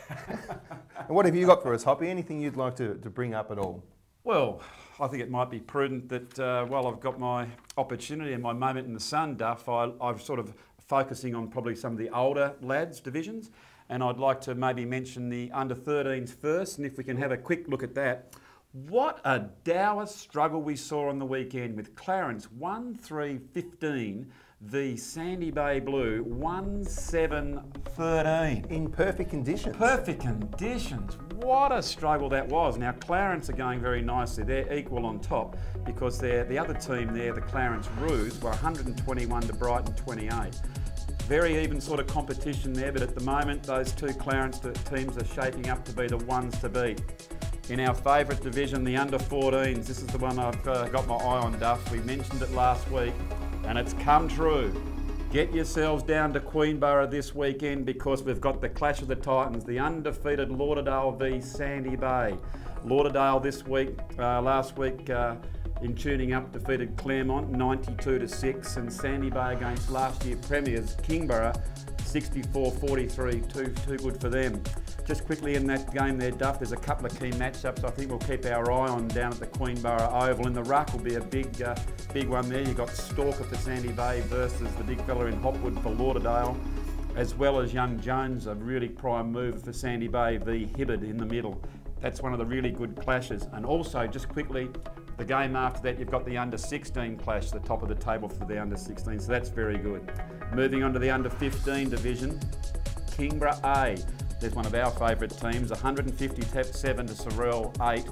And what have you got for us, Hoppy? Anything you'd like to bring up at all? Well, I think it might be prudent that while I've got my opportunity and my moment in the sun, Duff, I'm sort of focusing on probably some of the older lads divisions, and I'd like to maybe mention the under-13s first, and if we can have a quick look at that. What a dour struggle we saw on the weekend with Clarence 1-3-15 v Sandy Bay Blue 1-7-13. In perfect conditions. Perfect conditions. What a struggle that was. Now Clarence are going very nicely. They're equal on top because the other team there, the Clarence Roos, were 121 to Brighton 28. Very even sort of competition there, but at the moment those two Clarence teams are shaping up to be the ones to beat. In our favourite division, the under-14s, this is the one I've got my eye on, Duff. We mentioned it last week, and it's come true. Get yourselves down to Queenborough this weekend because we've got the Clash of the Titans, the undefeated Lauderdale v Sandy Bay. Lauderdale this week, last week, in tuning up, defeated Claremont 92-6, and Sandy Bay against last year premiers Kingborough 64-43, too good for them. Just quickly in that game there, Duff, there's a couple of key matchups I think we'll keep our eye on down at the Queenborough Oval. In the ruck will be a big one there. You've got Stalker for Sandy Bay versus the big fella in Hopwood for Lauderdale, as well as Young Jones, a really prime move for Sandy Bay v Hibbard in the middle. That's one of the really good clashes. And also, just quickly, the game after that, you've got the under-16 clash, the top of the table for the under-16, so that's very good. Moving on to the under-15 division, Kingborough A. There's one of our favourite teams, 157 to Sorrel 8.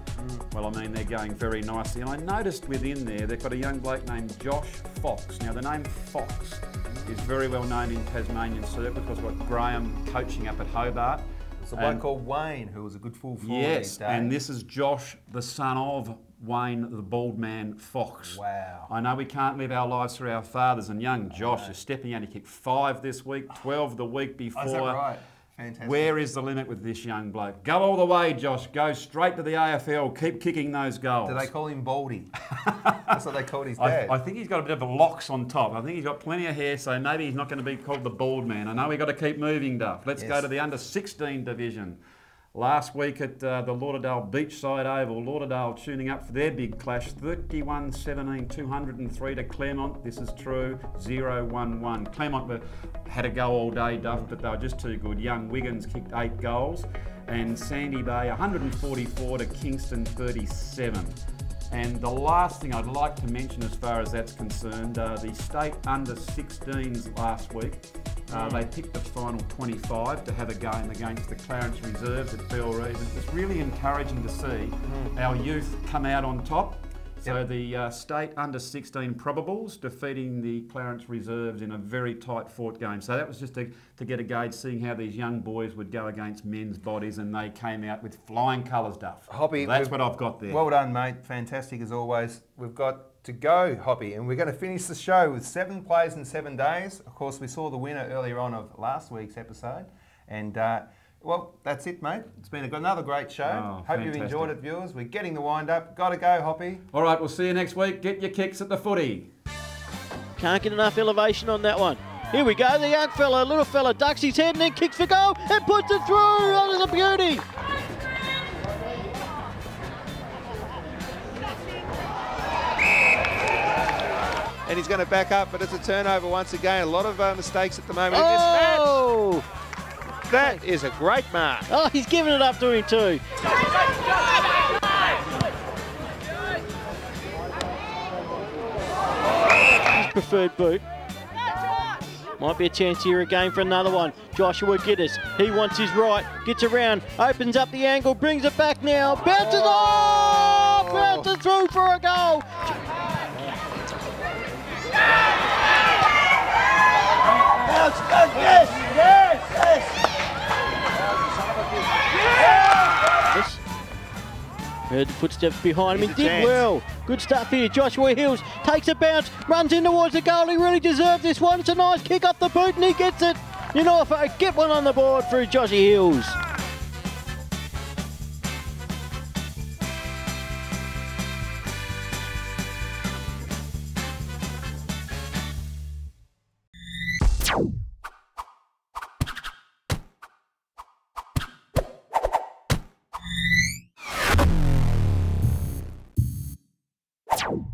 Well, I mean, they're going very nicely. And I noticed within there, they've got a young bloke named Josh Fox. Now, the name Fox is very well known in Tasmanian circles because we've got Graham coaching up at Hobart. There's a bloke called Wayne, who was a good full forward these days. And this is Josh, the son of Wayne, the bald man Fox. Wow. I know we can't live our lives through our fathers, and young Josh is stepping out. He kicked 5 this week, 12 the week before. Oh, is that right? Fantastic. Where is the limit with this young bloke? Go all the way, Josh. Go straight to the AFL. Keep kicking those goals. Do they call him Baldy? That's what they called his dad. I think he's got a bit of a locks on top. I think he's got plenty of hair, so maybe he's not going to be called the bald man. I know we've got to keep moving, Duff. Let's go to the under-16 division. Last week at the Lauderdale Beachside Oval, Lauderdale tuning up for their big clash, 31-17, 203 to Claremont. This is true, 0-1-1. Claremont had a go all day, Duff, but they were just too good. Young Wiggins kicked 8 goals, and Sandy Bay 144 to Kingston 37. And the last thing I'd like to mention as far as that's concerned, the state under-16s last week, they picked the final 25 to have a game against the Clarence Reserves at Bellreeve. It was really encouraging to see our youth come out on top. So the state under-16 probables defeating the Clarence Reserves in a very tight fought game. So that was just to get a gauge, seeing how these young boys would go against men's bodies, and they came out with flying colours, Duff. Hoppy, that's what I've got there. Well done, mate. Fantastic as always. We've got to go, Hoppy, and we're going to finish the show with 7 plays in 7 days. Of course, we saw the winner earlier on of last week's episode, and well, that's it, mate. It's been another great show. Hope fantastic. you've enjoyed it, viewers. We're getting the wind up. Got to go, Hoppy. All right, we'll see you next week. Get your kicks at the footy. Can't get enough elevation on that one. Here we go. The young fella, little fella, ducks his head and then kicks for goal and puts it through. That is a beauty. And he's going to back up, but it's a turnover once again. A lot of mistakes at the moment in this match. That is a great mark. Oh, he's giving it up to him too. His preferred boot. Might be a chance here again for another one. Joshua Giddis, he wants his right, gets around, opens up the angle, brings it back now, bounces off, bounces through for a goal. Heard the footsteps behind him. He did well. Good stuff here. Joshua Hills takes a bounce, runs in towards the goal. He really deserved this one. It's a nice kick up the boot and he gets it. You know, if I get one on the board for Joshy Hills. Footy.